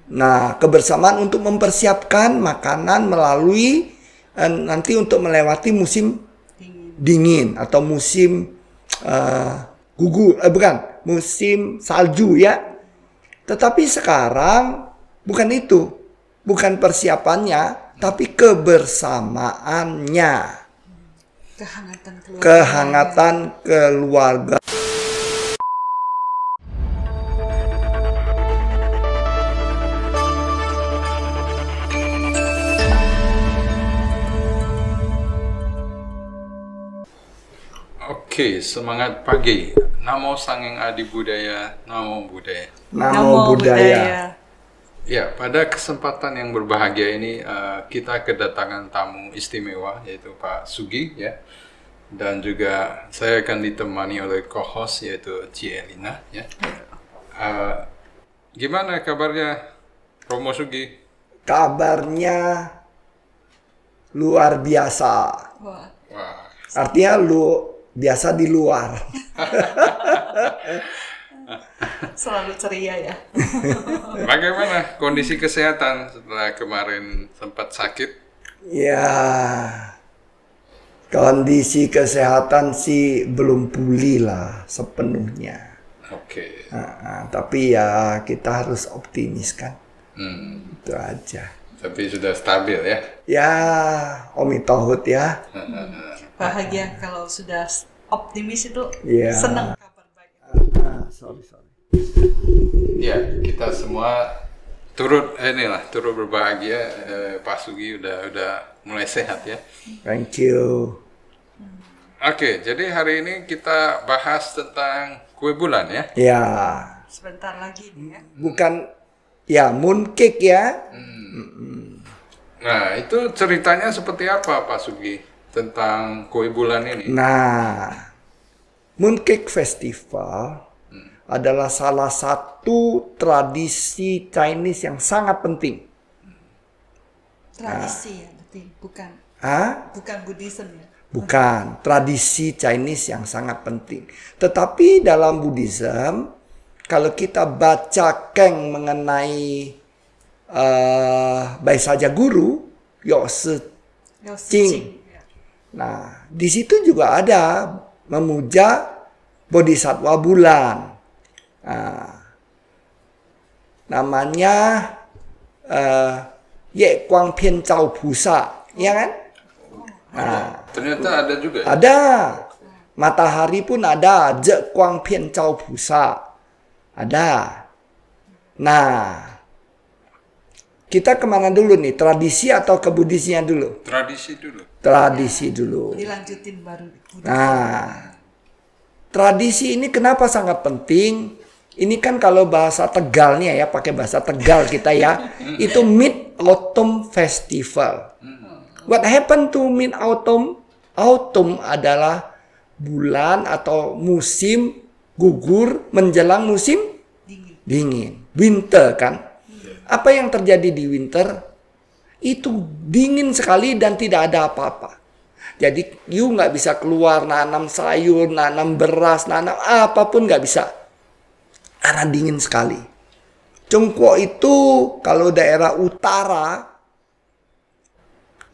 Nah, kebersamaan untuk mempersiapkan makanan melalui nanti untuk melewati musim dingin atau musim musim salju ya. Tetapi sekarang bukan itu, bukan persiapannya, tapi kebersamaannya, kehangatan keluarga. Oke, semangat pagi. Namo Sanghyang Adi Budaya, Namo Buddhaya. Namo Buddhaya. Ya, pada kesempatan yang berbahagia ini kita kedatangan tamu istimewa yaitu Pak Sugi ya. Dan juga saya akan ditemani oleh co-host yaitu Ci Elina ya. Gimana kabarnya Romo Sugi? Kabarnya luar biasa. Wah. Artinya biasa di luar. Selalu ceria ya. Bagaimana kondisi kesehatan setelah kemarin sempat sakit? Ya, kondisi kesehatan sih belum pulih lah sepenuhnya. Oke. Tapi ya kita harus optimis kan. Itu aja. Tapi sudah stabil ya? Ya, Omi Tohut ya. Bahagia kalau sudah optimis itu, senang kabar baik. Sorry. Ya, kita semua turut berbahagia. Pak Sugi udah mulai sehat ya. Thank you. Oke, jadi hari ini kita bahas tentang kue bulan ya. Ya. Sebentar lagi nih ya. Bukan ya mooncake ya. Nah, itu ceritanya seperti apa Pak Sugi tentang kue bulan ini? Nah, Mooncake Festival adalah salah satu tradisi Chinese yang sangat penting. Tradisi ya, berarti bukan. Bukan Buddhism ya. Bukan, tradisi Chinese yang sangat penting. Tetapi dalam Buddhism, kalau kita baca Keng mengenai Bai Saja Guru, Yo Si Jing. Nah, di situ juga ada memuja Bodhisattva bulan. Namanya Ye Guang Pian Zhao Pusa, ya kan? Ternyata ada juga ya? Ada. Matahari pun ada, Je Guang Pian Zhao Pusa. Ada. Nah, kita kemana dulu nih? Tradisi atau ke Buddhisnya dulu? Tradisi dulu. Dilanjutin baru. Nah, tradisi ini kenapa sangat penting? Ini kan kalau bahasa Tegalnya ya, pakai bahasa Tegal kita ya. Itu Mid-Autumn Festival. What happened to Mid-Autumn? Autumn adalah bulan atau musim gugur menjelang musim dingin. Winter kan? Apa yang terjadi di winter? Itu dingin sekali dan tidak ada apa-apa. Jadi you nggak bisa keluar nanam sayur, nanam beras, nanam apapun nggak bisa. Karena dingin sekali. Cengkuo itu kalau daerah utara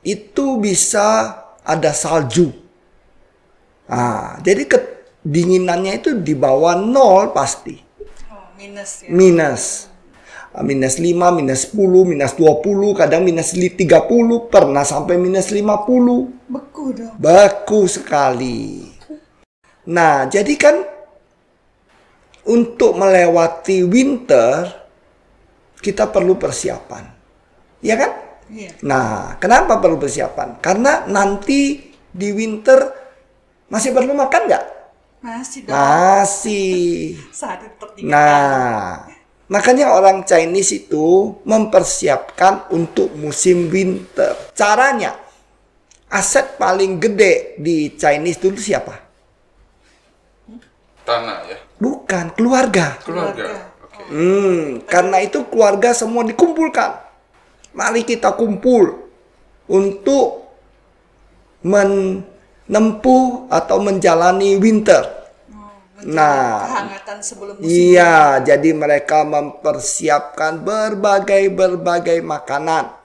itu bisa ada salju. Jadi kedinginannya itu di bawah 0 pasti. Minus ya. Minus 5, minus 10, minus 20, kadang minus 30, pernah sampai minus 50. Beku dong. Beku sekali. Nah, jadi kan untuk melewati winter, kita perlu persiapan. Ya kan? Iya. Nah, kenapa perlu persiapan? Karena nanti di winter masih perlu makan nggak? Masih dong. Masih. Sehari per 3 kali. Makanya orang Chinese itu mempersiapkan untuk musim winter. Caranya, aset paling gede di Chinese dulu siapa? Tanah ya? Bukan, keluarga. Okay. Karena itu keluarga semua dikumpulkan. Mari kita kumpul untuk menempuh atau menjalani winter. Nah, kehangatan sebelum musim. iya, jadi mereka mempersiapkan berbagai makanan.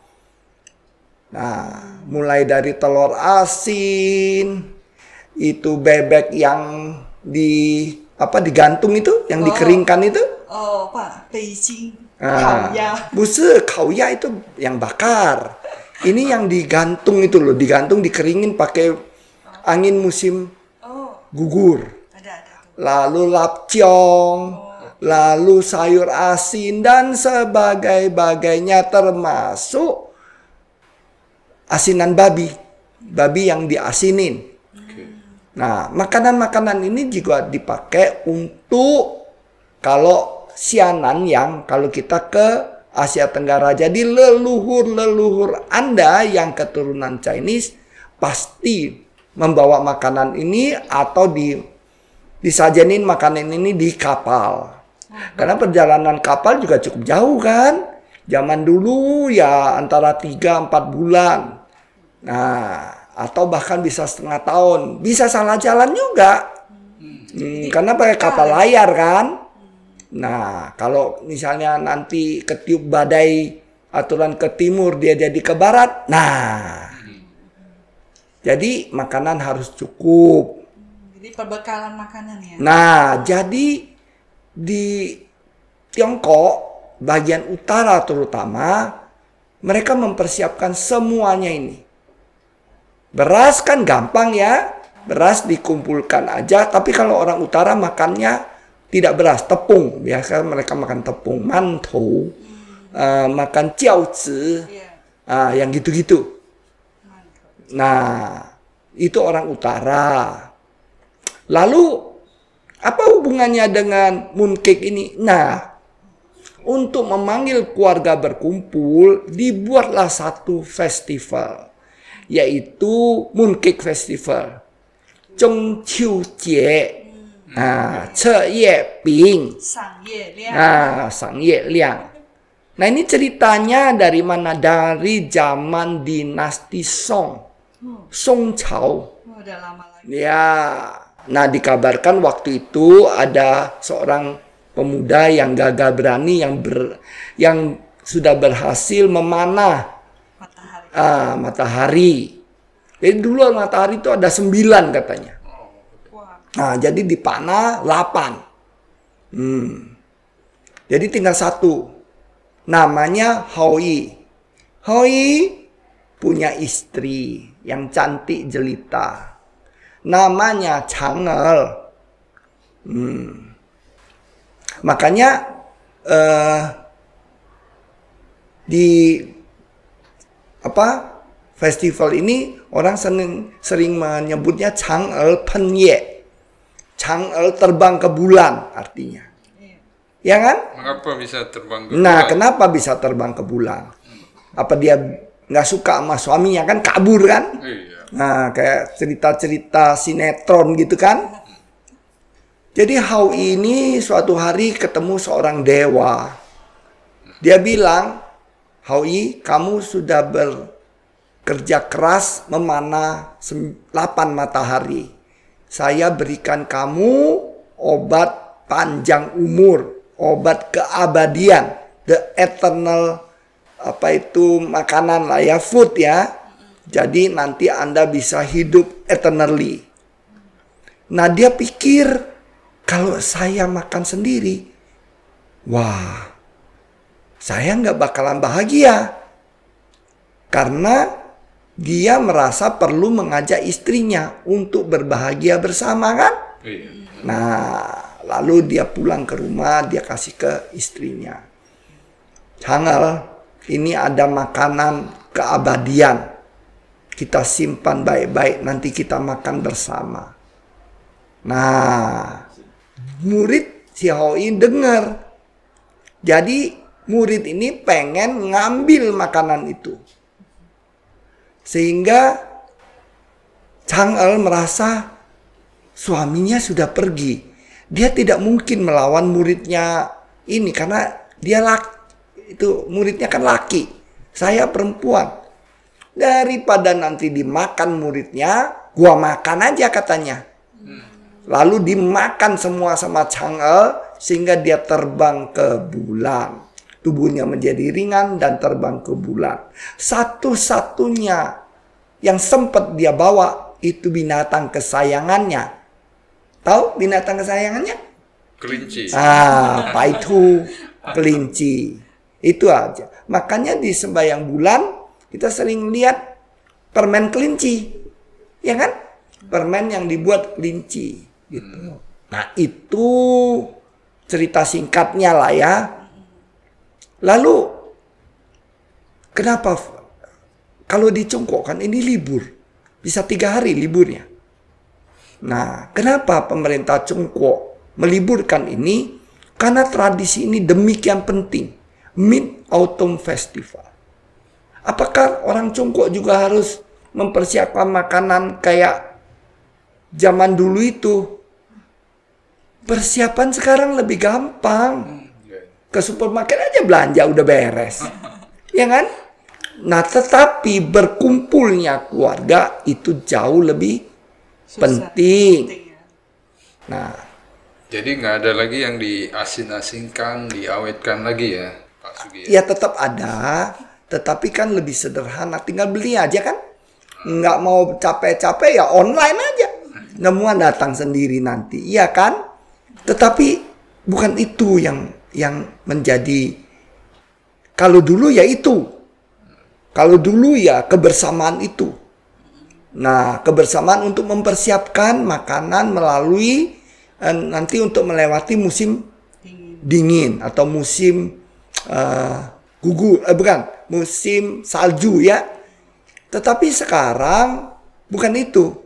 Nah, mulai dari telur asin, itu bebek yang digantung itu, yang dikeringkan itu. Oh, Pak, Beijing, Ah, Kauya. kauya itu yang bakar. Ini yang digantung itu loh, dikeringin pakai angin musim Oh, gugur. ada. Lalu lapciong, lalu sayur asin dan sebagainya termasuk asinan babi yang diasinin. Nah, makanan-makanan ini juga dipakai untuk kalau sianan yang kalau kita ke Asia Tenggara. Jadi leluhur Anda yang keturunan Chinese pasti membawa makanan ini atau disajenin makanan ini di kapal. Karena perjalanan kapal juga cukup jauh kan. Zaman dulu ya antara 3-4 bulan. Nah, atau bahkan bisa setengah tahun. Bisa salah jalan juga. Karena pakai kapal layar kan. Nah, kalau misalnya nanti ketiup badai aturan ke timur, dia jadi ke barat. Nah, jadi makanan harus cukup. Jadi perbekalan makanan ya. Nah, jadi di Tiongkok, bagian utara terutama, mereka mempersiapkan semuanya ini. Beras kan gampang ya, beras dikumpulkan aja. Tapi kalau orang utara makannya tidak beras, tepung. Biasa mereka makan tepung, mantou, makan jiaozi, yang gitu-gitu. Nah, itu orang utara. Lalu, apa hubungannya dengan mooncake ini? Nah, untuk memanggil keluarga berkumpul, dibuatlah satu festival, yaitu Mooncake Festival. Zhongqiu Jie, Ce Ye Bing, Sang Ye Liang. Sang Ye Liang. Nah, ini ceritanya dari mana? Dari zaman dinasti Song, Song Cao. Oh, udah lama lagi. Ya, nah dikabarkan waktu itu ada seorang pemuda yang gagah berani yang sudah berhasil memanah matahari. Jadi dulu matahari itu ada 9 katanya. Wah. Nah, jadi dipanah 8. Jadi tinggal 1. Namanya Hoi. Hoi punya istri yang cantik jelita. Namanya Chang'el. Makanya di festival ini orang sering menyebutnya Chang'el Penye. Chang'el terbang ke bulan artinya. Ya kan? Mengapa bisa terbang ke Nah, bulan? kenapa bisa terbang ke bulan? Apa dia nggak suka sama suaminya kan, kabur kan? Iya. Nah, kayak cerita-cerita sinetron gitu kan. Jadi Hao ini suatu hari ketemu seorang dewa. Dia bilang, Hoi, kamu sudah bekerja keras memanah 8 matahari. Saya berikan kamu obat panjang umur, obat keabadian, the eternal makanan lah ya, food ya. Jadi nanti Anda bisa hidup eternally. Nah, dia pikir kalau saya makan sendiri, wah, saya nggak bakalan bahagia. Karena dia merasa perlu mengajak istrinya untuk berbahagia bersama kan? Iya. Nah, lalu dia pulang ke rumah, dia kasih ke istrinya. Chang'el, ini ada makanan keabadian. Kita simpan baik-baik, nanti kita makan bersama. Nah, murid si Hoi dengar. Jadi murid ini pengen ngambil makanan itu. Sehingga Chang'el merasa suaminya sudah pergi. Dia tidak mungkin melawan muridnya ini karena dia muridnya kan laki. Saya perempuan. Daripada nanti dimakan muridnya, gua makan aja katanya. Lalu dimakan semua sama Chang'e sehingga dia terbang ke bulan. Tubuhnya menjadi ringan dan terbang ke bulan. Satu-satunya yang sempat dia bawa itu binatang kesayangannya. Tahu binatang kesayangannya? Kelinci. Paitu, kelinci. Itu aja. Makanya di sembahyang bulan kita sering lihat permen kelinci. Ya kan? Permen yang dibuat kelinci gitu. Nah, itu cerita singkatnya lah ya. Lalu kenapa kalau di Tiongkok kan ini libur, bisa 3 hari liburnya. Nah, kenapa pemerintah Tiongkok meliburkan ini? Karena tradisi ini demikian penting. Mid Autumn Festival. Apakah orang Tiongkok juga harus mempersiapkan makanan kayak zaman dulu itu? Persiapan sekarang lebih gampang. Ke supermarket aja belanja udah beres. Ya kan? Nah, tetapi berkumpulnya keluarga itu jauh lebih penting. Nah, jadi nggak ada lagi yang diasin-asinkan, diawetkan lagi ya, Pak Sugi? Ya tetap ada, tetapi kan lebih sederhana. Tinggal beli aja kan? Nggak mau capek-capek ya online aja. Semua datang sendiri nanti, iya kan? Tetapi bukan itu yang menjadi. Kalau dulu ya itu. Kalau dulu ya kebersamaan itu. Nah, kebersamaan untuk mempersiapkan makanan melalui nanti untuk melewati musim dingin atau musim musim salju ya. Tetapi sekarang bukan itu,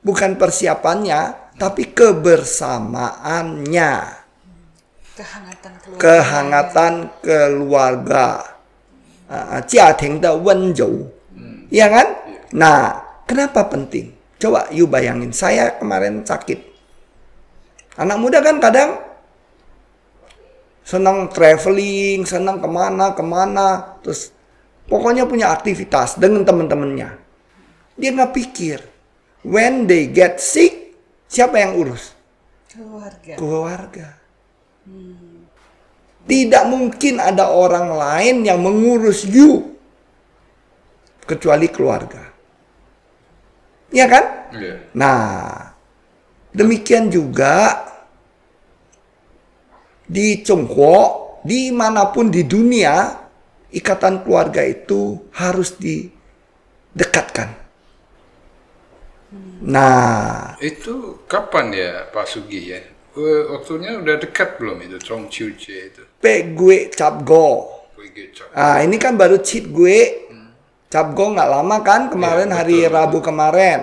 bukan persiapannya, tapi kebersamaannya, kehangatan keluarga, jiating de wenjou, ya kan? Nah, kenapa penting? Coba you bayangin, saya kemarin sakit. Anak muda kan kadang senang traveling, senang kemana, terus pokoknya punya aktivitas dengan teman-temannya. Dia nggak pikir, when they get sick, siapa yang urus? Keluarga. Tidak mungkin ada orang lain yang mengurus you kecuali keluarga. Ya kan? Yeah. Nah, demikian juga di Tiongkok, dimanapun di dunia, ikatan keluarga itu harus didekatkan. Nah, itu kapan ya Pak Sugi ya? Waktunya udah dekat belum itu Trong Chiu Che itu? Pe gue cap go. Ini kan baru cheat gue. Cap go nggak lama kan, kemarin Ya, hari betul, Rabu kemarin.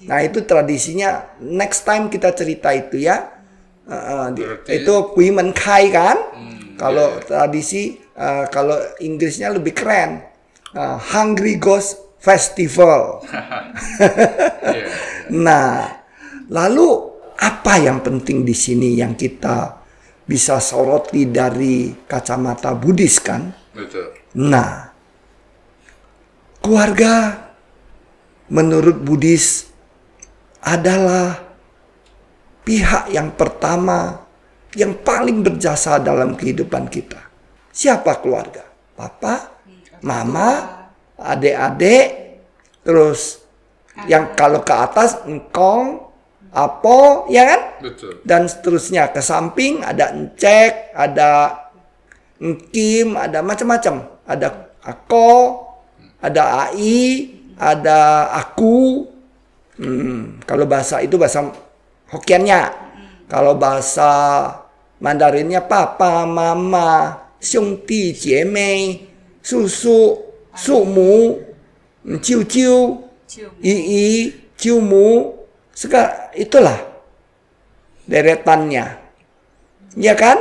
Nah, itu tradisinya. Next time kita cerita itu ya. Itu Kui Men Kai kan. Kalau tradisi, kalau Inggrisnya lebih keren. Hungry Ghost Festival. Nah, lalu apa yang penting di sini yang kita bisa soroti dari kacamata Buddhis kan? Betul. Nah, keluarga menurut Buddhis adalah pihak yang pertama yang paling berjasa dalam kehidupan kita. Siapa keluarga? Papa, mama, adik-adik, terus yang kalau ke atas engkong, apo, ya kan? Betul. Dan seterusnya ke samping ada encek, ada engkim, ada macam-macam. Ada ako, ada ai, ada aku. Kalau bahasa itu bahasa Hokiannya. Kalau bahasa Mandarinnya papa, mama, xiong di, jie mei, susu, sumu, ciu ciu, ii, ciu mu, segala itulah deretannya. Ya kan?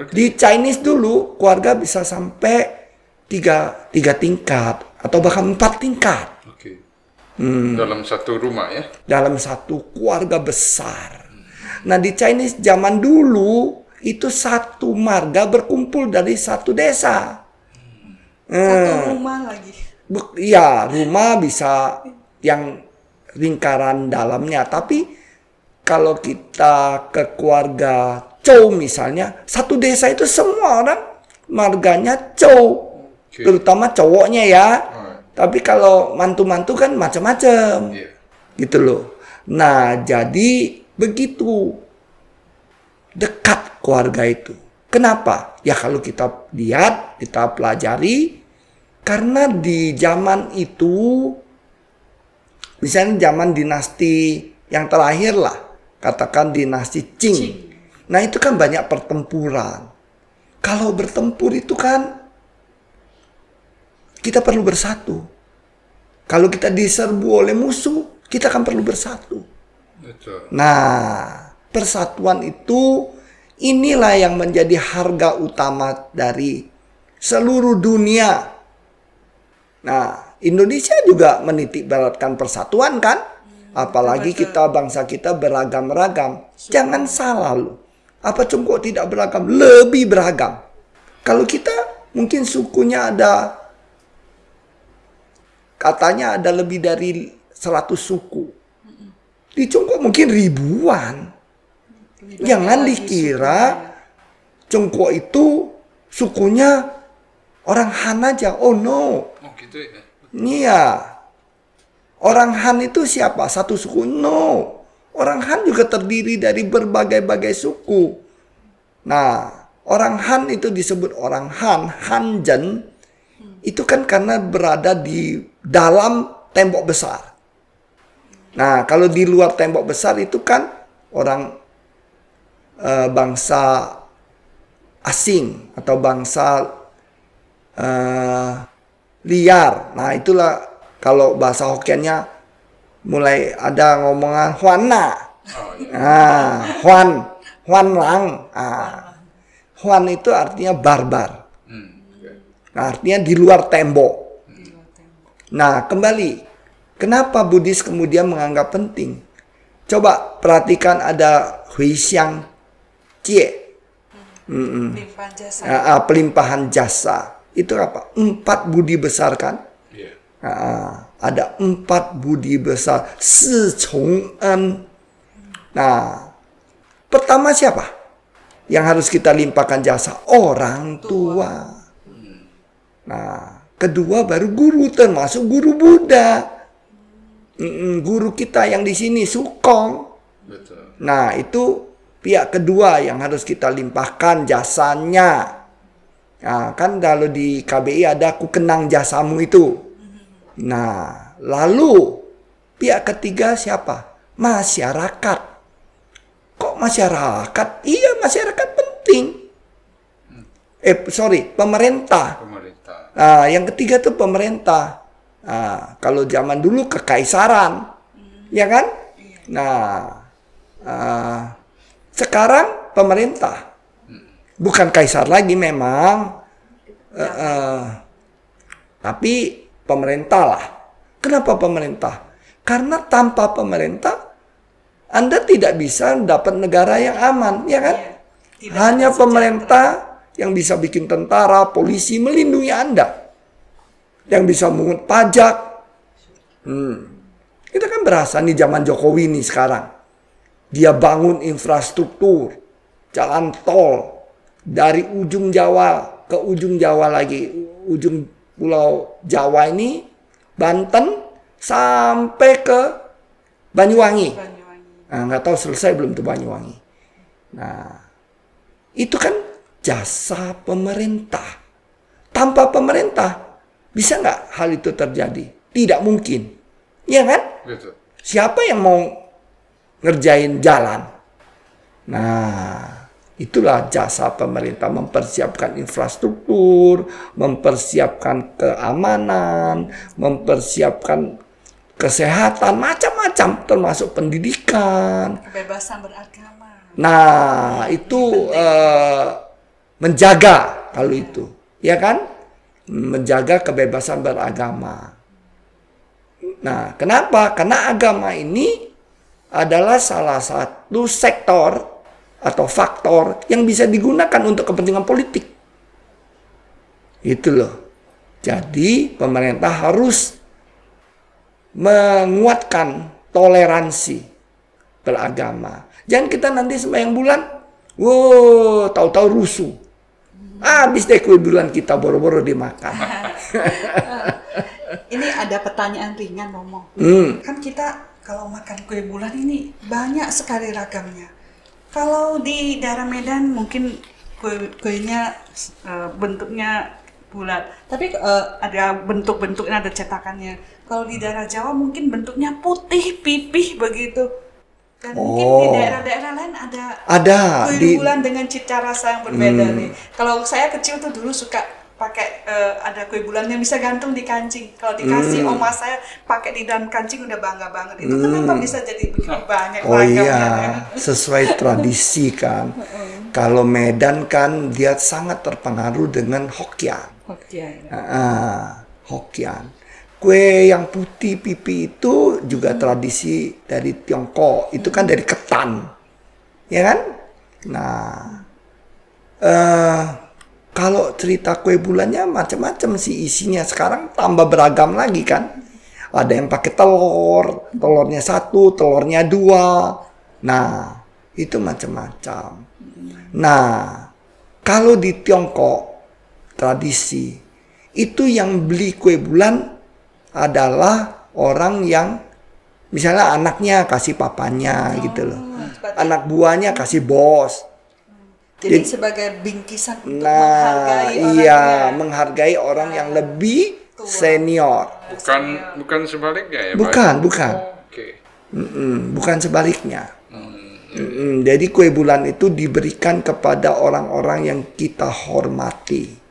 Di Chinese dulu keluarga bisa sampai tiga tingkat atau bahkan 4 tingkat. Oke. Dalam satu rumah ya? Dalam satu keluarga besar. Nah, di Chinese zaman dulu itu satu marga berkumpul dari satu desa. Satu rumah lagi. Ya, rumah bisa yang lingkaran dalamnya. Tapi kalau kita ke keluarga Chow misalnya, satu desa itu semua orang marganya Chow. Terutama cowoknya ya. Tapi kalau mantu-mantu kan macam-macam. Gitu loh. Nah, jadi begitu dekat keluarga itu. Kenapa? Ya kalau kita lihat, kita pelajari, karena di zaman itu, misalnya zaman dinasti yang terakhir lah, katakan dinasti Qing. Nah itu kan banyak pertempuran. Kalau bertempur itu kan kita perlu bersatu. Kalau kita diserbu oleh musuh, kita kan perlu bersatu. Betul. Nah, persatuan itu inilah yang menjadi harga utama dari seluruh dunia. Nah, Indonesia juga menitik beratkan persatuan kan? Apalagi kita bangsa kita beragam-ragam. Jangan salah loh. Apa Cungkok tidak beragam? Lebih beragam. Kalau kita mungkin sukunya ada, katanya ada lebih dari 100 suku. Di Cungkok mungkin ribuan. Jangan dikira Cungkok itu sukunya orang Han aja. Oh no. Oh gitu ya. Iya. Orang Han itu siapa? Satu suku? No. Orang Han juga terdiri dari berbagai-bagai suku. Nah, orang Han itu disebut orang Han, Hanjen. Itu kan karena berada di dalam tembok besar. Nah, kalau di luar tembok besar itu kan orang bangsa asing atau bangsa liar. Nah, itulah kalau bahasa Hokkiennya mulai ada ngomongan Huana. Huan Lang. Huan itu artinya barbar. Nah, artinya di luar tembok. Nah, kembali. Kenapa Buddhis kemudian menganggap penting? Coba perhatikan ada Hui Xiang Jie. Pelimpahan jasa. Pelimpahan jasa. Itu apa? 4 budi besar kan? Ada 4 budi besar. Si Chong En. Nah, pertama siapa yang harus kita limpahkan jasa? Orang tua. Nah, kedua baru guru, termasuk guru Buddha. Guru kita yang di sini Sukong. Betul. Nah, itu pihak kedua yang harus kita limpahkan jasanya. Nah, kan kalau di KBI ada ku kenang jasamu itu. Nah, lalu pihak ketiga siapa? Masyarakat. Kok masyarakat? Iya, masyarakat penting. Pemerintah. Nah, yang ketiga tuh pemerintah. Nah, kalau zaman dulu kekaisaran, ya kan? Nah, sekarang pemerintah. Bukan kaisar lagi memang. Tapi pemerintah lah. Kenapa pemerintah? Karena tanpa pemerintah Anda tidak bisa dapat negara yang aman, ya kan? Hanya pemerintah yang bisa bikin tentara, polisi melindungi Anda. Yang bisa mengut pajak. Kita kan berasa nih zaman Jokowi nih sekarang. Dia bangun infrastruktur, jalan tol dari ujung Jawa ke ujung Jawa lagi, ujung Pulau Jawa ini, Banten, sampai ke Banyuwangi. Nah, nggak tahu selesai belum tuh Banyuwangi. Nah, itu kan jasa pemerintah. Tanpa pemerintah, bisa nggak hal itu terjadi? Tidak mungkin. Iya kan? Betul. Siapa yang mau ngerjain jalan? Nah, itulah jasa pemerintah, mempersiapkan infrastruktur, mempersiapkan keamanan, mempersiapkan kesehatan, macam-macam, termasuk pendidikan. Kebebasan beragama. Nah, itu menjaga kalau itu, ya kan? Menjaga kebebasan beragama. Nah, kenapa? Karena agama ini adalah salah satu sektor atau faktor yang bisa digunakan untuk kepentingan politik. Itu loh. Jadi pemerintah harus menguatkan toleransi beragama. Jangan kita nanti sembahyang bulan, wow, tahu-tahu rusuh. Habis deh kue bulan kita boro-boro dimakan. Ini ada pertanyaan ringan, Romo. Kan kita kalau makan kue bulan ini banyak sekali ragamnya. Kalau di daerah Medan mungkin kuenya bentuknya bulat, tapi ada bentuk-bentuknya, ada cetakannya. Kalau di daerah Jawa mungkin bentuknya putih pipih begitu. Dan mungkin di daerah-daerah lain ada kue bulan dengan cita rasa yang berbeda nih. Kalau saya kecil tuh dulu suka pakai ada kue bulan yang bisa gantung di kancing. Kalau dikasih oma saya pakai di dalam kancing udah bangga banget. Itu kenapa bisa jadi begitu banyak ragamnya? Iya, sesuai tradisi kan. Kalau Medan kan dia sangat terpengaruh dengan Hokkien. Hokkien. Kue yang putih pipi itu juga tradisi dari Tiongkok. Itu kan dari ketan, ya kan? Nah, kalau cerita kue bulannya macam-macam sih isinya. Sekarang tambah beragam lagi kan? Ada yang pakai telur, telurnya 1, telurnya 2. Nah, itu macam-macam. Nah, kalau di Tiongkok tradisi itu yang beli kue bulan adalah orang yang misalnya anaknya kasih papanya gitu loh. Anak buahnya kasih bos. Jadi sebagai bingkisan untuk menghargai orangnya. Menghargai orang yang lebih senior. Bukan sebaliknya ya, Pak? Bukan. Bukan sebaliknya. Jadi kue bulan itu diberikan kepada orang-orang yang kita hormati.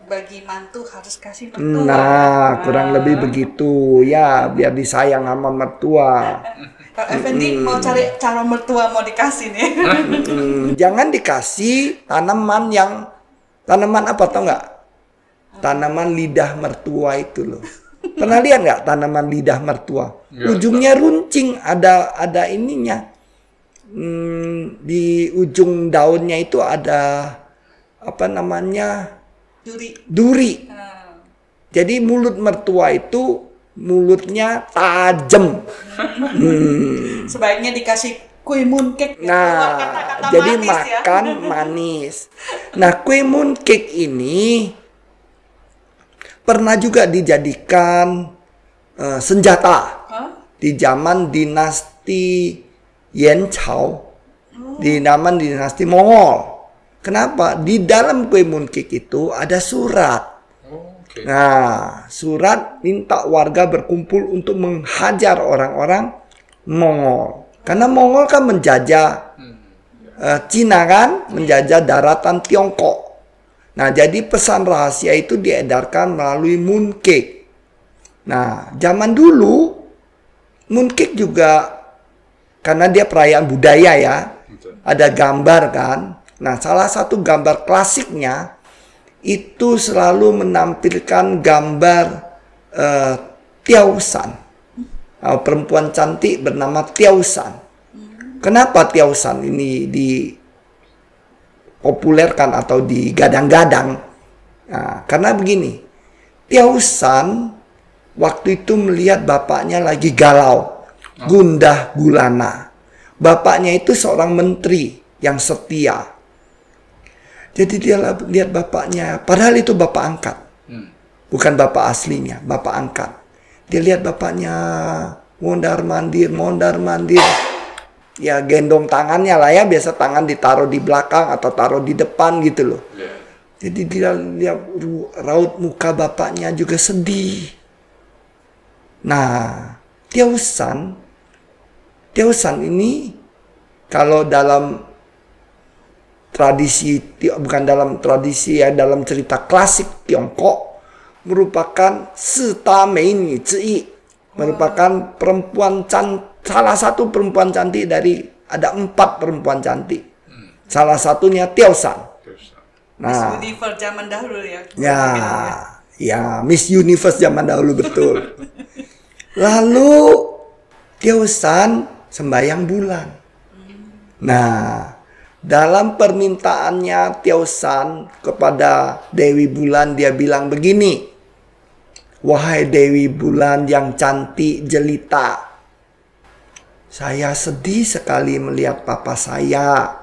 Bagi mantu harus kasih mertua. Nah, kurang lebih begitu ya, biar disayang sama mertua. Kalau Effendi mau cari cara mertua mau dikasih nih. Jangan dikasih tanaman apa tau nggak? Tanaman lidah mertua itu loh. Pernah lihat nggak tanaman lidah mertua? Ujungnya runcing, ada ininya. Di ujung daunnya itu ada apa namanya? Duri. Jadi mulut mertua itu mulutnya tajam. Sebaiknya dikasih kue mooncake. Nah, kata-kata jadi manis, makan manis. Nah, kue mooncake ini pernah juga dijadikan senjata di zaman dinasti Yuan. Di zaman dinasti Mongol. Kenapa? Di dalam kue mooncake itu ada surat. Nah, surat minta warga berkumpul untuk menghajar orang-orang Mongol. Karena Mongol kan menjajah Cina kan, menjajah daratan Tiongkok. Nah, jadi pesan rahasia itu diedarkan melalui mooncake. Nah, zaman dulu mooncake juga karena dia perayaan budaya ya, ada gambar kan. Nah, salah satu gambar klasiknya itu selalu menampilkan gambar Tiausan. Perempuan cantik bernama Tiausan. Kenapa Tiausan ini dipopulerkan atau digadang-gadang? Nah, karena begini, Tiausan waktu itu melihat bapaknya lagi galau, gundah gulana. Bapaknya itu seorang menteri yang setia. Jadi dia lihat bapaknya, padahal itu bapak angkat. Bukan bapak aslinya, bapak angkat. Dia lihat bapaknya mondar-mandir. Ya gendong tangannya lah ya, biasa tangan ditaruh di belakang atau taruh di depan gitu loh. Jadi dia lihat raut muka bapaknya juga sedih. Nah, Tiausan ini kalau dalam tradisi, bukan dalam tradisi ya, dalam cerita klasik Tiongkok merupakan Sita Meini Zi, merupakan perempuan salah satu perempuan cantik dari ada 4 perempuan cantik. Salah satunya Tiausan. Nah, Miss Universe zaman dahulu ya. Ya, Miss Universe zaman dahulu betul. Lalu Tiausan sembahyang bulan. Nah, dalam permintaannya Tiausan kepada Dewi Bulan, dia bilang begini, "Wahai Dewi Bulan yang cantik jelita, Saya sedih sekali melihat papa saya.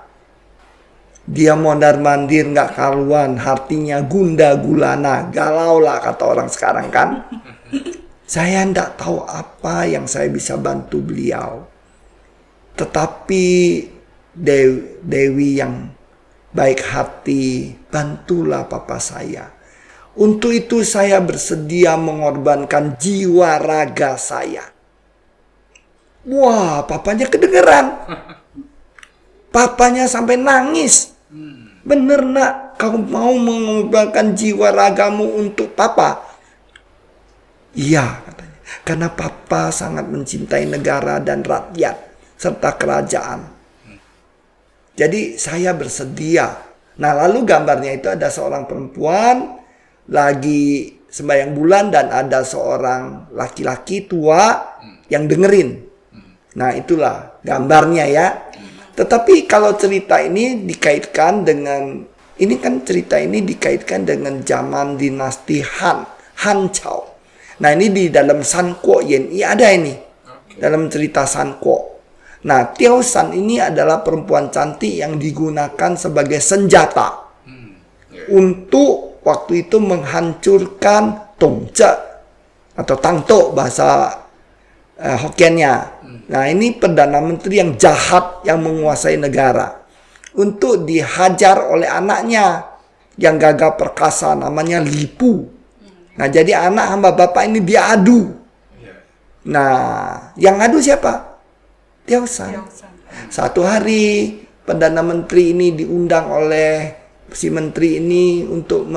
Dia mondar-mandir nggak karuan, hatinya gunda gulana, galau lah kata orang sekarang kan. Saya nggak tahu apa yang saya bisa bantu beliau. Tetapi Dewi yang baik hati, bantulah papa saya. Untuk itu saya bersedia mengorbankan jiwa raga saya. Wah, papanya kedengeran. Papanya sampai nangis. Bener nak, kau mau mengorbankan jiwa ragamu untuk papa? Iya katanya. Karena papa sangat mencintai negara dan rakyat serta kerajaan. Jadi saya bersedia. Nah lalu gambarnya itu ada seorang perempuan lagi sembahyang bulan dan ada seorang laki-laki tua yang dengerin. Nah itulah gambarnya ya. Tetapi kalau cerita ini dikaitkan dengan, ini kan cerita ini dikaitkan dengan zaman dinasti Han Chao. Nah ini di dalam San Kuo Yin ada ini. Dalam cerita San Kuo. Nah Tiao San ini adalah perempuan cantik yang digunakan sebagai senjata. Untuk waktu itu menghancurkan Tongce atau Tangto bahasa Hokkiennya. Nah ini Perdana Menteri yang jahat yang menguasai negara. Untuk dihajar oleh anaknya yang gagah perkasa namanya Lipu. Nah jadi anak hamba bapak ini diadu. Nah yang adu siapa? Tiao San. Satu hari Perdana Menteri ini diundang oleh si menteri ini untuk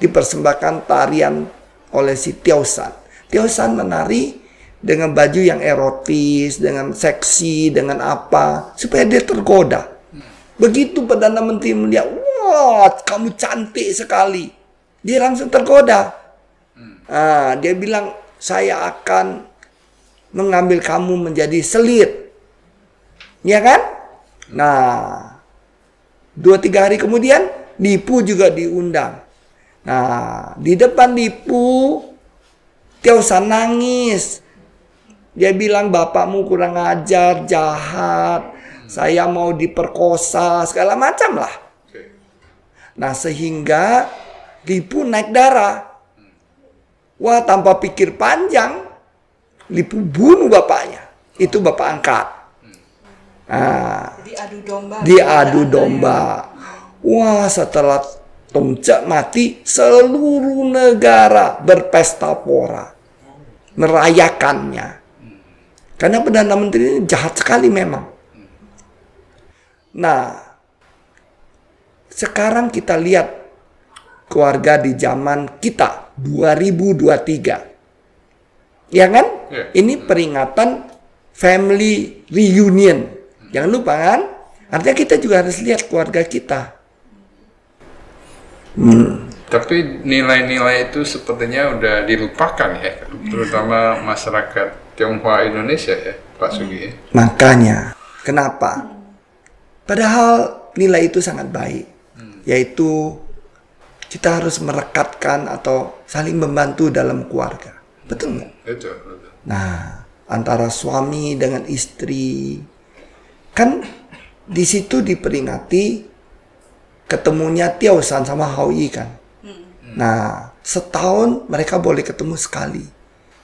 dipersembahkan tarian oleh si Tiao San. Tiao San menari dengan baju yang erotis, dengan seksi, dengan apa, supaya dia tergoda. Begitu Perdana Menteri melihat, wah, kamu cantik sekali. Dia langsung tergoda. Dia bilang, saya akan mengambil kamu menjadi selir. Ya kan? Nah, 2-3 hari kemudian, Lipu juga diundang. Nah, di depan Lipu, Tiao San nangis. Dia bilang bapakmu kurang ajar, jahat, saya mau diperkosa, segala macam lah. Nah sehingga Lipu naik darah. Wah tanpa pikir panjang, Lipu bunuh bapaknya. Itu bapak angkat. Nah, diadu domba. Wah setelah Tongce mati, seluruh negara berpesta pora. Merayakannya. Karena Perdana Menteri ini jahat sekali memang. Nah, sekarang kita lihat keluarga di zaman kita, 2023. Ya kan? Ini peringatan family reunion. Jangan lupa kan? Artinya kita juga harus lihat keluarga kita. Tapi nilai-nilai itu sepertinya udah dilupakan ya, terutama masyarakat Tionghoa Indonesia ya, Pak Sugi. Makanya, kenapa? Padahal nilai itu sangat baik, yaitu kita harus merekatkan atau saling membantu dalam keluarga. Betul nggak? Betul. Nah, antara suami dengan istri, kan di situ diperingati ketemunya Tiao San sama Hao Yi kan. Nah, setahun mereka boleh ketemu sekali,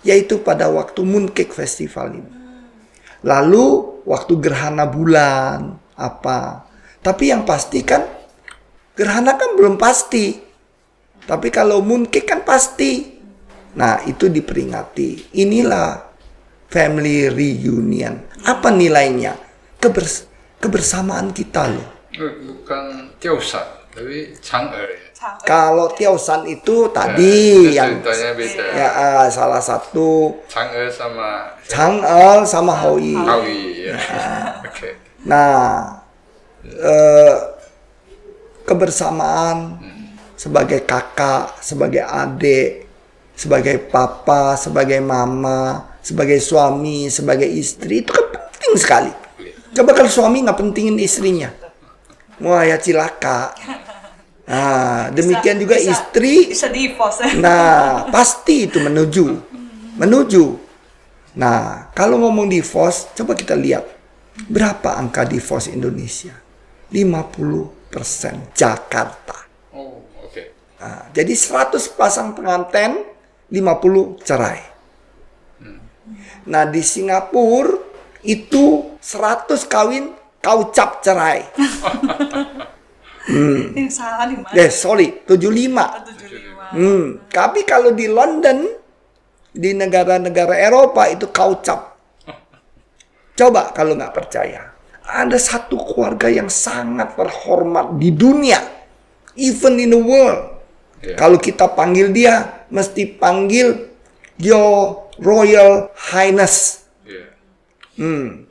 yaitu pada waktu Mooncake Festival ini. Lalu waktu gerhana bulan apa. Tapi yang pasti kan gerhana kan belum pasti. Tapi kalau mooncake kan pasti. Nah, itu diperingati. Inilah family reunion. Apa nilainya? Kebersamaan kita loh. Bukan Tiao San, tapi Chang'e ya. Kalau Tiao San itu tadi yang ceritanya beda. Ya, salah satu Chang'e sama Hao Yi. Hao Yi ya. Oke. Nah, kebersamaan sebagai kakak, sebagai adik, sebagai papa, sebagai mama, sebagai suami, sebagai istri itu kan penting sekali. Coba kalau suami nggak pentingin istrinya, wah ya cilaka. Nah, demikian juga istri. Bisa divorce. Nah, pasti itu menuju. Nah, kalau ngomong divorce, coba kita lihat. Berapa angka divorce Indonesia? 50% Jakarta. Oh, oke. Nah, jadi 100 pasang pengantin, 50 cerai. Nah, di Singapura itu 100 kawin, kaucap cerai. Yang salah di mana? Sorry, 75. 75. Tapi kalau di London, di negara-negara Eropa itu kaucap. Coba kalau nggak percaya. Ada satu keluarga yang sangat terhormat di dunia. Even in the world. Kalau kita panggil dia, mesti panggil Your Royal Highness.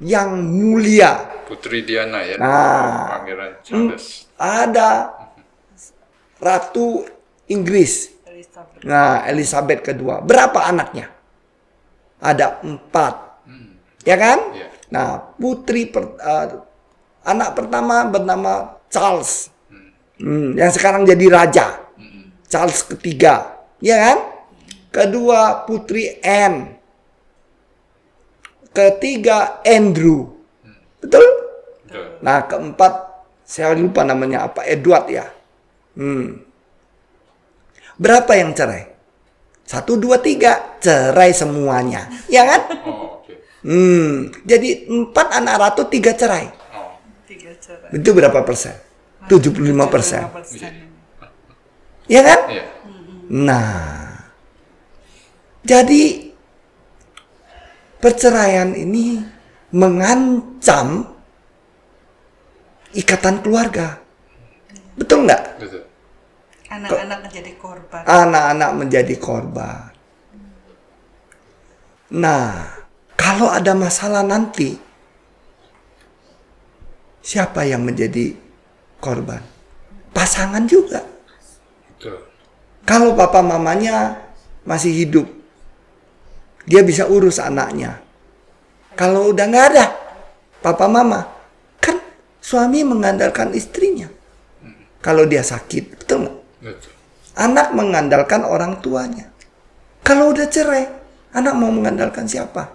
Yang mulia. Putri Diana ya. Nah, Pangeran Charles. ada Ratu Inggris. Elizabeth. Nah, Elizabeth kedua. Berapa anaknya? Ada 4. Ya kan? Iya. Nah, anak pertama bernama Charles. Yang sekarang jadi raja. Charles ketiga. Ya kan? Kedua putri Anne. Ketiga Andrew. Betul? Betul. Nah, keempat saya lupa namanya apa, Edward ya. Berapa yang cerai? 1, 2, 3 cerai semuanya, ya kan? Oh, oke. Jadi 4 anak ratu, 3 cerai. Oh. 3 cerai. Itu berapa persen? 75%. 75%. Ya kan? Iya. Nah, jadi perceraian ini mengancam ikatan keluarga. Betul nggak? Betul. Anak-anak menjadi korban. Anak-anak menjadi korban. Nah, kalau ada masalah nanti, siapa yang menjadi korban? Pasangan juga. Betul. Kalau papa mamanya masih hidup, dia bisa urus anaknya. Kalau udah nggak ada papa mama, kan suami mengandalkan istrinya. Kalau dia sakit, betul nggak? Betul. Anak mengandalkan orang tuanya. Kalau udah cerai, anak mau mengandalkan siapa?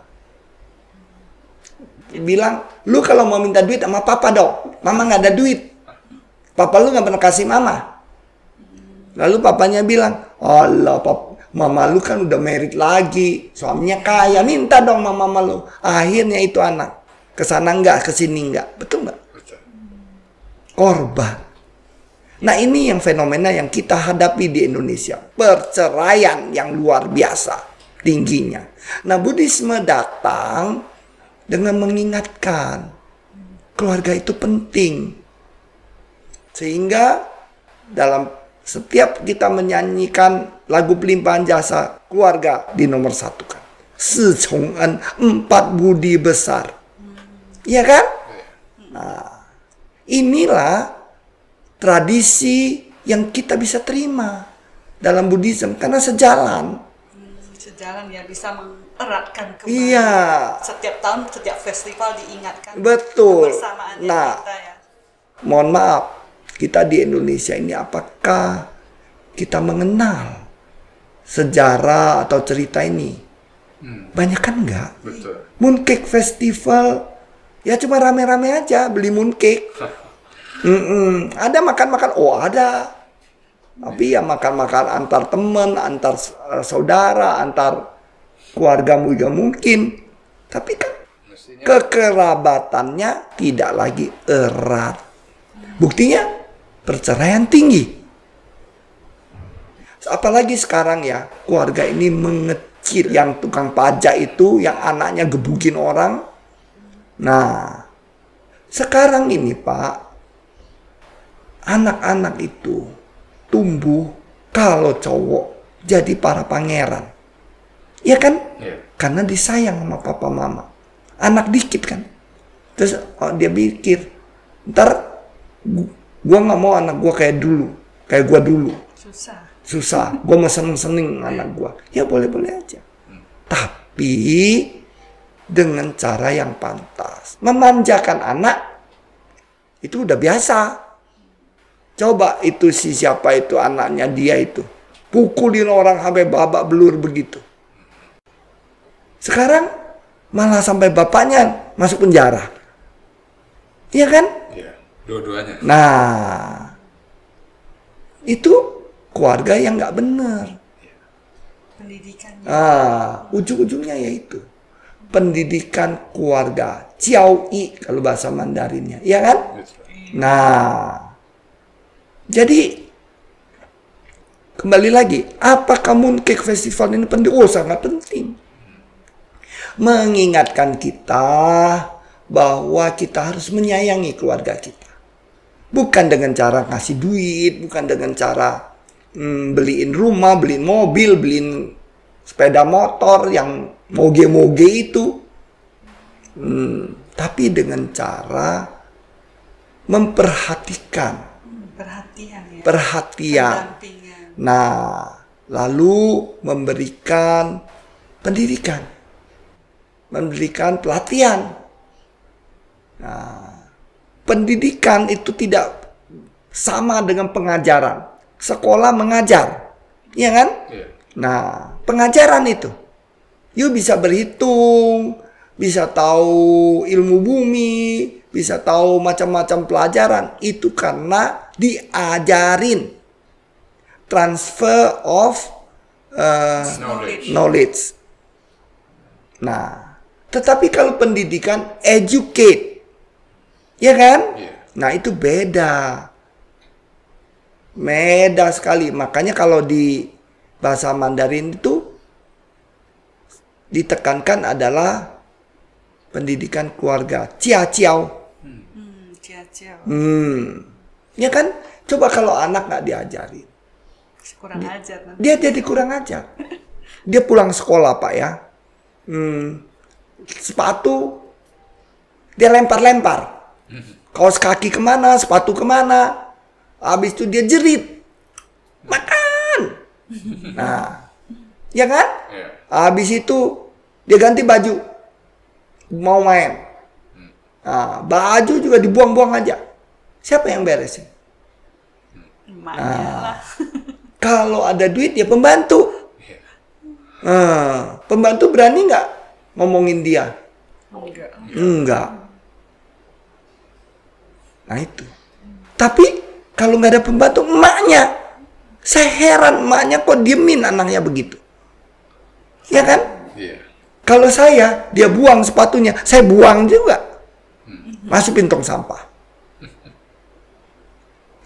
Bilang, lu kalau mau minta duit sama papa dong. Mama nggak ada duit. Papa lu nggak pernah kasih mama. Lalu papanya bilang, Allah, mama lu kan udah married lagi. Suaminya kaya, minta dong sama mama lu. Akhirnya itu anak. Kesana nggak, kesini nggak. Betul nggak? Betul. Korban. Nah, ini yang fenomena yang kita hadapi di Indonesia. Perceraian yang luar biasa tingginya. Nah, Buddhisme datang dengan mengingatkan keluarga itu penting. Sehingga dalam setiap kita menyanyikan lagu pelimpahan jasa keluarga di nomor 1 kan. Si Chong En, 4 budi besar. Iya kan? Nah, inilah tradisi yang kita bisa terima dalam Buddhism karena sejalan. Sejalan ya, bisa mengeratkan kembali. Iya. Setiap tahun, setiap festival diingatkan. Betul. Kebersamaannya Nah, kita ya. mohon maaf, kita di Indonesia ini apakah kita mengenal sejarah atau cerita ini? Banyak kan enggak? Betul. Mooncake Festival ya cuma rame-rame aja beli mooncake. Ada makan-makan, oh ada. Tapi ya makan-makan antar teman, antar saudara, antar keluarga juga mungkin. Tapi kan Mestinya kekerabatannya tidak lagi erat. Buktinya perceraian tinggi. Apalagi sekarang ya, keluarga ini mengecil. Yang tukang pajak itu, yang anaknya gebukin orang. Nah, sekarang ini Pak, anak-anak itu tumbuh kalau cowok jadi para pangeran. Ya kan? Iya. Karena disayang sama papa mama. Anak dikit kan. Terus dia pikir, ntar gua nggak mau anak gua kayak dulu. Kayak gua dulu. Susah. Gua mau seneng-seneng anak gua. Ya boleh-boleh aja. Tapi dengan cara yang pantas. Memanjakan anak itu udah biasa. Coba itu siapa itu anaknya dia itu. Pukulin orang sampai babak belur begitu. Sekarang malah sampai bapaknya masuk penjara. Iya kan? Iya, dua-duanya. Nah, itu keluarga yang nggak benar. Pendidikannya. Ujung-ujungnya yaitu pendidikan keluarga, ciaui kalau bahasa Mandarinnya, iya kan? Nah, jadi kembali lagi, apakah Mooncake Festival ini penting? Oh, sangat penting. Mengingatkan kita bahwa kita harus menyayangi keluarga kita. Bukan dengan cara ngasih duit, bukan dengan cara beliin rumah, beliin mobil, beliin sepeda motor yang moge-moge itu. Tapi dengan cara memperhatikan. Perhatian ya. Perhatian. Pendampingan. Nah, lalu memberikan pendidikan. Memberikan pelatihan. Nah, pendidikan itu tidak sama dengan pengajaran. Sekolah mengajar. Iya kan? Iya. Nah, pengajaran itu. You bisa berhitung, bisa tahu ilmu bumi, bisa tahu macam-macam pelajaran. Itu karena diajarin. Transfer of knowledge. Nah, tetapi kalau pendidikan educate, ya kan? Iya. Nah, itu beda. Beda sekali. Makanya kalau di bahasa Mandarin itu ditekankan adalah pendidikan keluarga. Cia ciao. Cia-cia. Ya kan? Coba kalau anak nggak diajarin. Kurang ajar nanti. Dia jadi kurang ajar. Dia pulang sekolah, Pak ya. Sepatu dia lempar-lempar. Kaos kaki kemana, sepatu kemana. Habis itu dia jerit. Makan. Nah, ya kan? Iya. Habis itu dia ganti baju. Mau main. Nah, baju juga dibuang-buang aja. Siapa yang beresin? Emaknya lah. Kalau ada duit ya pembantu. Pembantu berani nggak ngomongin dia? Enggak. Enggak. Nah itu. Tapi kalau nggak ada pembantu, emaknya. Saya heran emaknya kok diemin anaknya begitu. Ya kan? Iya. Kalau saya, dia buang sepatunya, saya buang juga. Masukin tong sampah.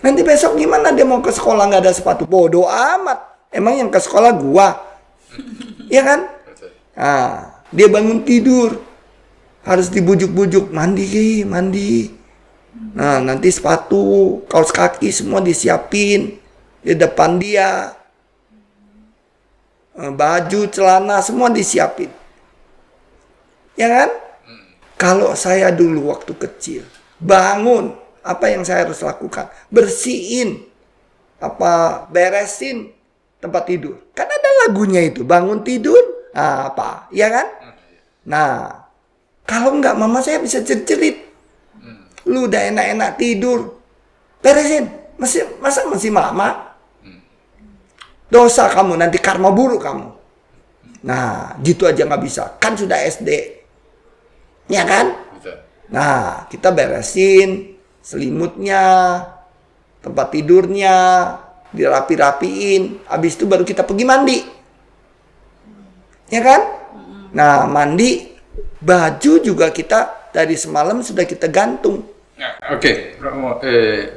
Nanti besok gimana dia mau ke sekolah nggak ada sepatu? Bodoh amat. Emang yang ke sekolah gua. Ya kan? Nah, dia bangun tidur. Harus dibujuk-bujuk. Mandi, mandi. Nah, nanti sepatu, kaos kaki semua disiapin. Di depan dia. Baju, celana, semua disiapin. Ya kan? Kalau saya dulu waktu kecil. Bangun. Apa yang saya harus lakukan? Bersihin. Beresin tempat tidur. Kan ada lagunya itu. Bangun tidur. Apa? Ya kan? Nah. Kalau enggak mama saya bisa cerit. Lu udah enak-enak tidur. Beresin. Masa masih mama? Dosa kamu. Nanti karma buruk kamu. Nah. Gitu aja nggak bisa. Kan sudah SD. Ya kan? Nah. Kita beresin. Selimutnya, tempat tidurnya, dirapi-rapiin. Habis itu baru kita pergi mandi. Ya kan? Nah, mandi, baju juga kita dari semalam sudah kita gantung. Oke,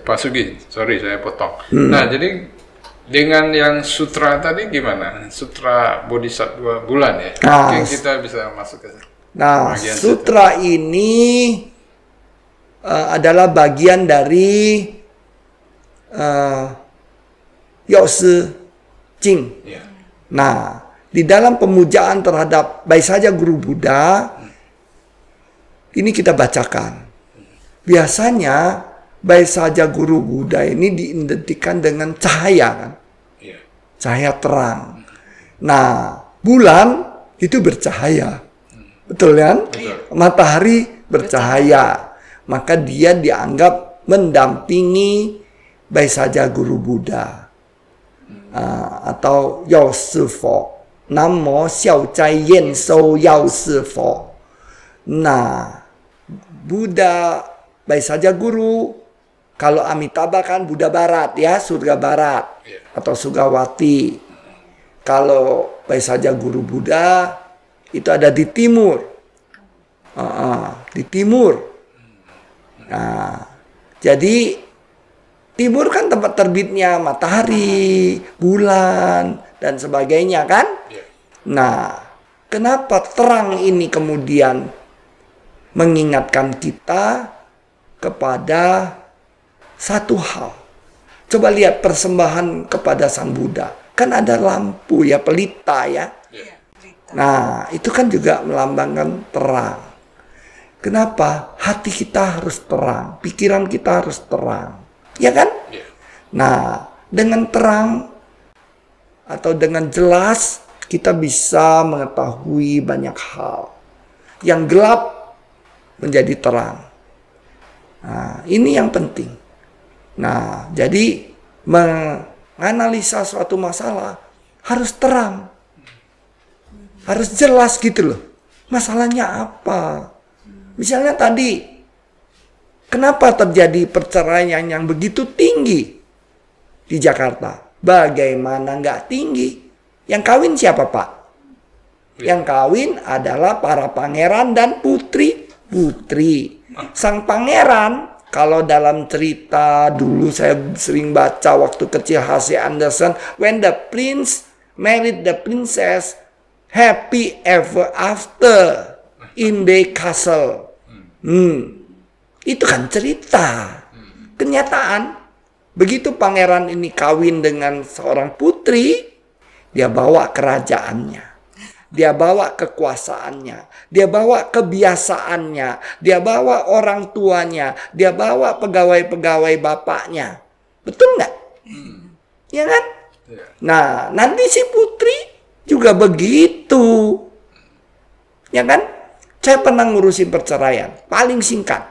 Pak Sugi, sorry saya potong. Nah, jadi dengan yang sutra tadi gimana? Sutra Bodhisattva bulan ya? Nah, mungkin kita bisa masuk ke Nah, bagian sutra ini adalah bagian dari Yaoshi Jing. Ya. Nah, di dalam pemujaan terhadap baik saja guru Buddha, ini kita bacakan. Biasanya baik saja guru Buddha ini diidentikan dengan cahaya kan? Ya. Cahaya terang. Nah, bulan itu bercahaya. Betul kan? Betul. Matahari bercahaya. Maka dia dianggap mendampingi baik saja guru Buddha. Atau Yao Si Fo. Namo Xiao Zai Yen Shou Yao Si Fo. Nah, Buddha, baik saja guru. Kalau Amitabha kan Buddha Barat ya, surga Barat atau Sugawati. Kalau baik saja guru Buddha itu ada di timur, di timur. Nah, jadi timur kan tempat terbitnya matahari, bulan dan sebagainya kan. Nah, kenapa terang ini kemudian mengingatkan kita kepada satu hal. Coba lihat persembahan kepada Sang Buddha. Kan ada lampu ya, pelita ya. Nah, itu kan juga melambangkan terang. Kenapa? Hati kita harus terang. Pikiran kita harus terang. Ya kan? Nah, dengan terang atau dengan jelas kita bisa mengetahui banyak hal. Yang gelap menjadi terang. Nah, ini yang penting. Nah, jadi menganalisa suatu masalah harus terang. Harus jelas gitu loh. Masalahnya apa? Misalnya tadi, kenapa terjadi perceraian yang begitu tinggi di Jakarta? Bagaimana nggak tinggi? Yang kawin siapa, Pak? Yang kawin adalah para pangeran dan putri-putri. Sang pangeran, kalau dalam cerita dulu saya sering baca waktu kecil H.C. Andersen, when the prince married the princess, happy ever after in the castle. Itu kan cerita. Kenyataan, begitu pangeran ini kawin dengan seorang putri, dia bawa kerajaannya. Dia bawa kekuasaannya, dia bawa kebiasaannya, dia bawa orang tuanya, dia bawa pegawai-pegawai bapaknya. Betul nggak? Ya kan? Nah, nanti si putri juga begitu. Ya kan? Saya pernah ngurusin perceraian, paling singkat.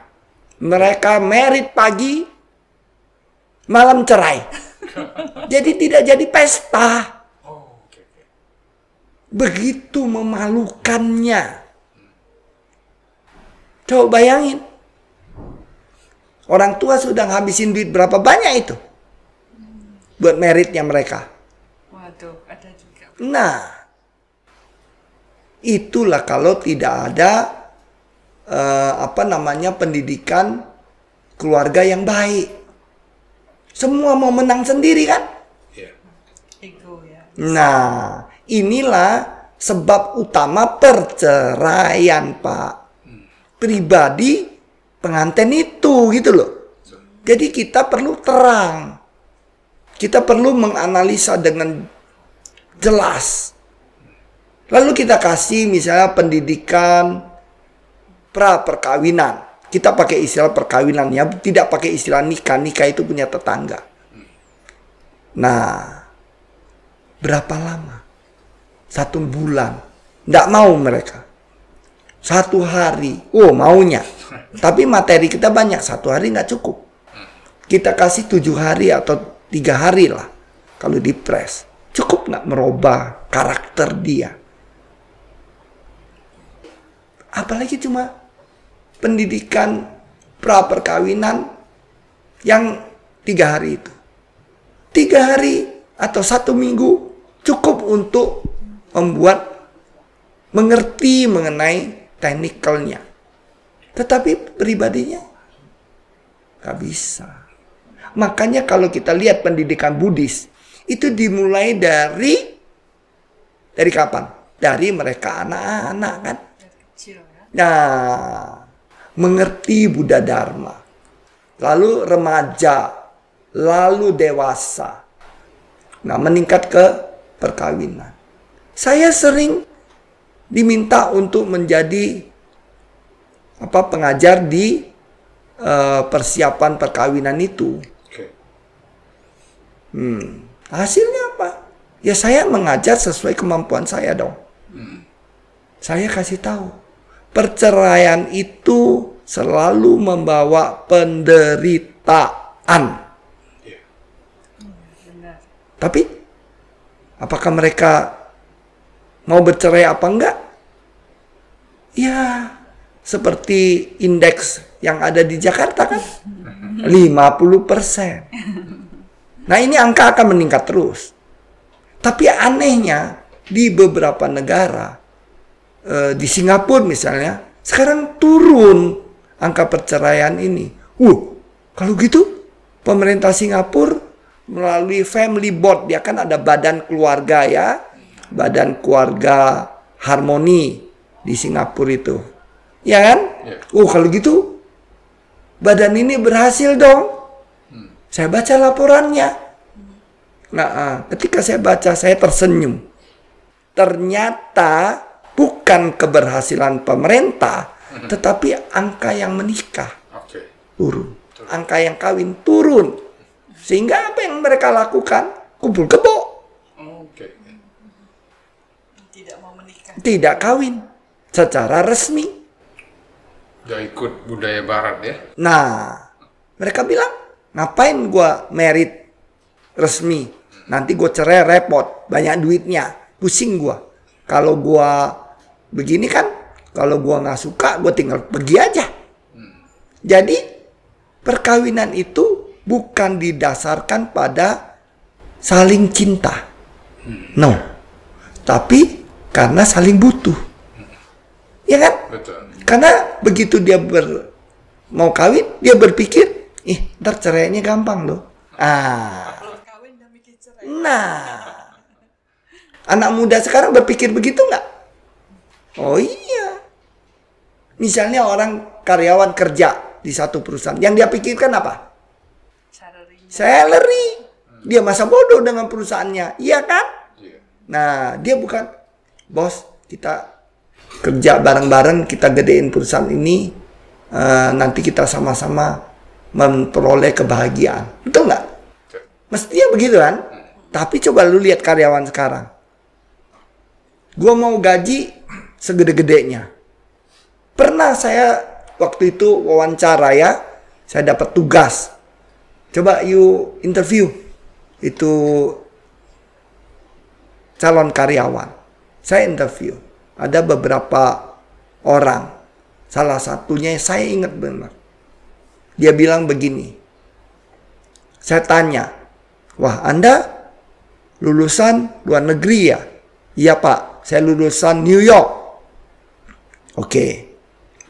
Mereka married pagi, malam cerai. Jadi tidak jadi pesta. Begitu memalukannya. Coba bayangin. Orang tua sudah ngabisin duit berapa banyak itu buat meritnya mereka. Waduh, ada juga. Nah, itulah kalau tidak ada pendidikan keluarga yang baik. Semua mau menang sendiri kan? Ego ya. Nah, inilah sebab utama perceraian, Pak. Pribadi pengantin itu gitu loh. Jadi kita perlu terang. Kita perlu menganalisa dengan jelas. Lalu kita kasih misalnya pendidikan pra perkawinan. Kita pakai istilah perkawinan ya, tidak pakai istilah nikah. Nikah itu punya tetangga. Nah, berapa lama? 1 bulan. Nggak mau mereka. 1 hari. Oh, maunya. Tapi materi kita banyak. 1 hari nggak cukup. Kita kasih 7 hari atau 3 hari lah. Kalau di press. Cukup nggak merubah karakter dia? Apalagi cuma pendidikan pra perkawinan yang 3 hari itu. 3 hari atau 1 minggu cukup untuk membuat mengerti mengenai teknikalnya. Tetapi pribadinya nggak bisa. Makanya kalau kita lihat pendidikan Buddhis, itu dimulai dari kapan? Dari mereka anak-anak kan? Nah, mengerti Buddha Dharma. Lalu remaja, lalu dewasa. Nah, meningkat ke perkawinan. Saya sering diminta untuk menjadi pengajar di persiapan perkawinan itu. Hasilnya apa? Ya saya mengajar sesuai kemampuan saya dong. Saya kasih tahu, perceraian itu selalu membawa penderitaan. Tapi apakah mereka mau bercerai apa enggak? Ya, seperti indeks yang ada di Jakarta kan 50%. Nah ini angka akan meningkat terus. Tapi anehnya di beberapa negara, di Singapura misalnya, sekarang turun angka perceraian ini. Kalau gitu pemerintah Singapura melalui family board, dia kan ada badan keluarga ya, badan keluarga harmoni di Singapura itu. Ya kan? Kalau gitu badan ini berhasil dong. Saya baca laporannya. Nah, ketika saya baca, saya tersenyum. Ternyata bukan keberhasilan pemerintah, tetapi angka yang menikah turun, angka yang kawin turun. Sehingga apa yang mereka lakukan? Kumpul kebo. Tidak mau menikah. Tidak kawin secara resmi. Gak ikut budaya barat ya. Nah, mereka bilang, ngapain gua merit resmi? Nanti gue cerai repot, banyak duitnya, pusing gue. Kalau gue begini kan, kalau gue nggak suka, gue tinggal pergi aja. Jadi perkawinan itu bukan didasarkan pada saling cinta, no, tapi karena saling butuh, ya kan? Betul. Karena begitu dia mau kawin, dia berpikir, ntar cerainya gampang loh. Nah, anak muda sekarang berpikir begitu nggak? Oh iya. Misalnya orang karyawan kerja di satu perusahaan, yang dia pikirkan apa? Salary. Dia masa bodoh dengan perusahaannya, iya kan? Nah, dia bukan, bos, kita kerja bareng-bareng, kita gedein perusahaan ini, nanti kita sama-sama memperoleh kebahagiaan. Betul nggak? Mestinya begitu kan? Tapi coba lu lihat karyawan sekarang. Gua mau gaji segede-gedenya. Pernah saya waktu itu wawancara ya, saya dapat tugas. Coba you interview itu calon karyawan. Saya interview. Ada beberapa orang. Salah satunya saya ingat benar. Dia bilang begini. Saya tanya, wah Anda lulusan luar negeri ya? Iya Pak, saya lulusan New York. Oke.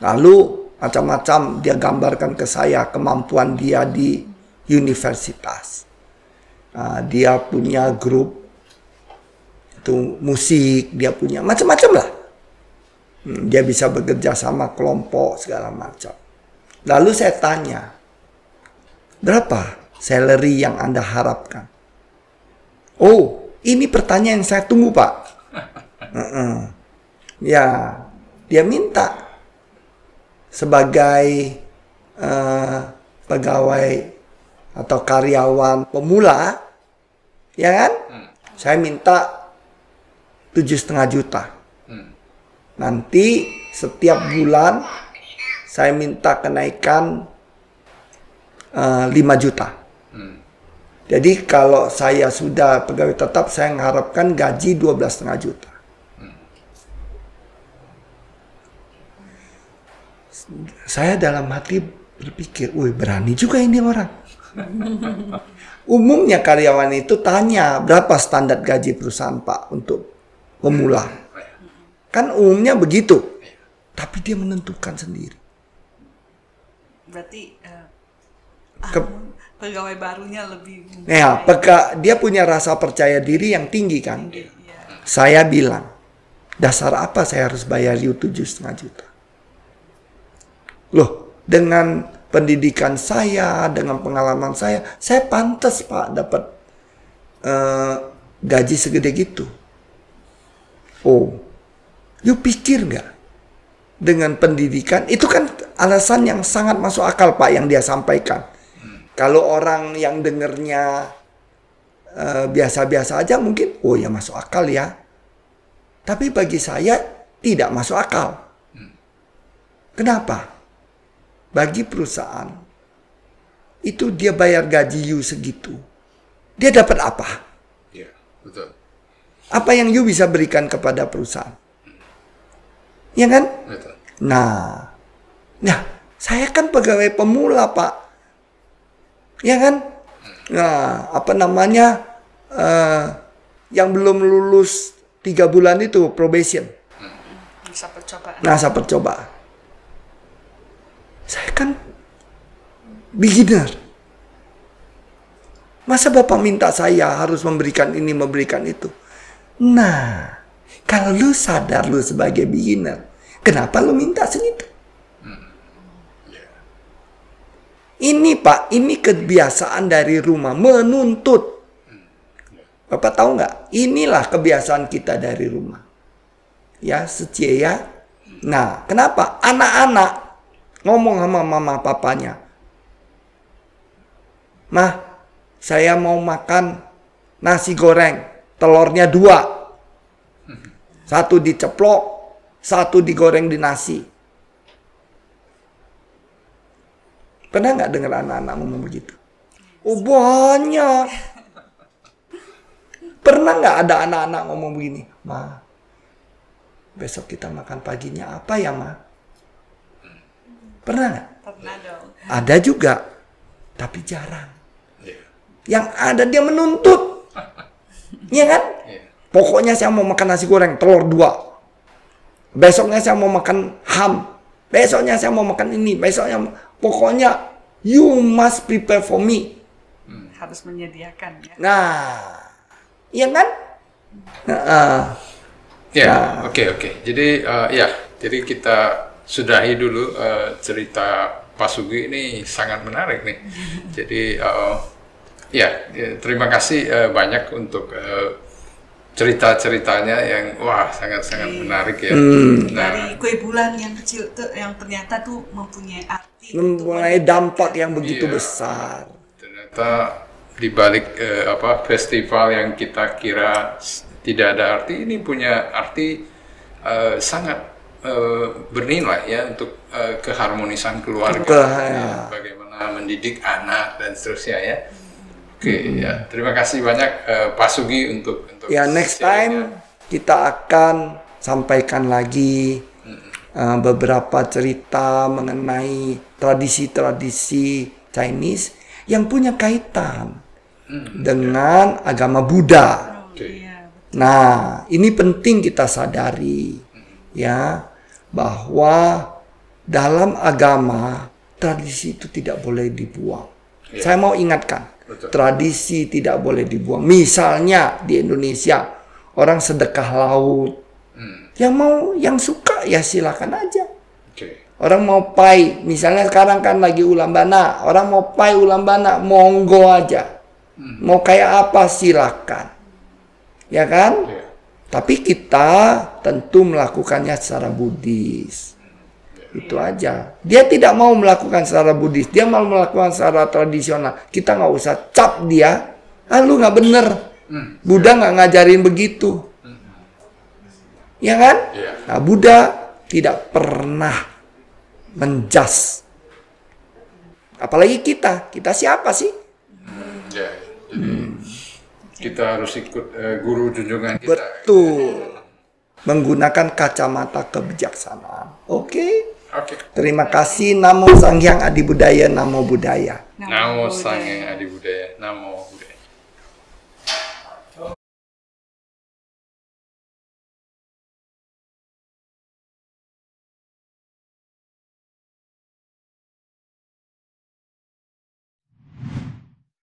Lalu macam-macam dia gambarkan ke saya kemampuan dia di universitas. Dia punya grup itu musik, dia punya macam-macam lah. Dia bisa bekerja sama kelompok segala macam. Lalu saya tanya, berapa salary yang Anda harapkan? Oh, ini pertanyaan yang saya tunggu, Pak. Ya, dia minta sebagai pegawai atau karyawan pemula, ya kan? Saya minta 7,5 juta. Nanti setiap bulan saya minta kenaikan 5 juta. Jadi kalau saya sudah pegawai tetap, saya mengharapkan gaji 12,5 juta. Saya dalam hati berpikir, wih berani juga ini orang. Umumnya karyawan itu tanya, berapa standar gaji perusahaan Pak untuk pemula? Kan umumnya begitu. Tapi dia menentukan sendiri. Berarti pegawai barunya lebih ya, dia punya rasa percaya diri yang tinggi kan. Saya bilang, dasar apa saya harus bayar you 7,5 juta? Loh, dengan pendidikan saya, dengan pengalaman saya pantas Pak dapat gaji segede gitu. Oh, you pikir nggak? Dengan pendidikan, itu kan alasan yang sangat masuk akal Pak yang dia sampaikan. Kalau orang yang dengernya biasa-biasa aja mungkin, oh ya masuk akal ya. Tapi bagi saya tidak masuk akal. Kenapa? Bagi perusahaan, itu dia bayar gaji you segitu. Dia dapat apa? Iya, betul. Apa yang you bisa berikan kepada perusahaan? Ya kan? Betul. Nah, Nah, saya kan pegawai pemula, Pak. Ya kan? Nah, apa namanya? Yang belum lulus 3 bulan itu probation. Masa percobaan. Masa percobaan. Saya kan beginner. Masa Bapak minta saya harus memberikan ini, memberikan itu? Nah, kalau lu sadar lu sebagai beginner, kenapa lu minta segitu? Ini Pak, ini kebiasaan dari rumah, menuntut. Bapak tahu nggak? Inilah kebiasaan kita dari rumah. Ya, setia ya. Nah, kenapa? Anak-anak ngomong sama mama papanya. Mah, saya mau makan nasi goreng, telurnya 2. 1 diceplok, 1 digoreng di nasi. Pernah nggak dengar anak-anak ngomong begitu? Oh banyak. Pernah nggak ada anak-anak ngomong begini? Ma, besok kita makan paginya apa ya, Ma? Pernah nggak? Pernah dong. Ada juga, tapi jarang. Yang ada dia menuntut. Iya kan? Pokoknya saya mau makan nasi goreng, telur 2. Besoknya saya mau makan ham. Besoknya saya mau makan ini. Besoknya, pokoknya you must prepare for me. Harus menyediakan ya. Nah, iya kan? Ya, oke. Jadi jadi kita sudahi dulu cerita Pak Sugi ini sangat menarik nih. Jadi terima kasih banyak untuk cerita-ceritanya yang sangat-sangat menarik ya. Dari kue bulan yang kecil tuh yang ternyata tuh mempunyai arti. Mempunyai dampak yang begitu besar. Ternyata di balik festival yang kita kira tidak ada arti, ini punya arti sangat bernilai ya untuk keharmonisan keluarga, bagaimana mendidik anak dan seterusnya ya. Ya, terima kasih banyak Pak Sugi untuk ya, next time kita akan sampaikan lagi beberapa cerita mengenai tradisi-tradisi Chinese yang punya kaitan dengan agama Buddha. Nah, ini penting kita sadari ya, bahwa dalam agama tradisi itu tidak boleh dibuang. Saya mau ingatkan, tradisi tidak boleh dibuang. Misalnya di Indonesia orang sedekah laut, yang suka ya silakan aja. Orang mau pai, misalnya sekarang kan lagi ulam bana, orang mau pai ulam bana, monggo aja. Mau kayak apa silakan, ya kan? Tapi kita tentu melakukannya secara Buddhis. Itu aja. Dia tidak mau melakukan secara Buddhis, dia mau melakukan secara tradisional. Kita nggak usah cap dia. Lu nggak bener. Buddha nggak ngajarin begitu. Ya kan? Nah, Buddha tidak pernah menjas. Apalagi kita siapa sih? Kita harus ikut guru junjungan kita. Betul. Menggunakan kacamata kebijaksanaan. Oke. Terima kasih. Namo Sang Hyang Adi Budaya. Namo Buddhaya. Namo Sang Hyang Adi Budaya. Namo Buddhaya.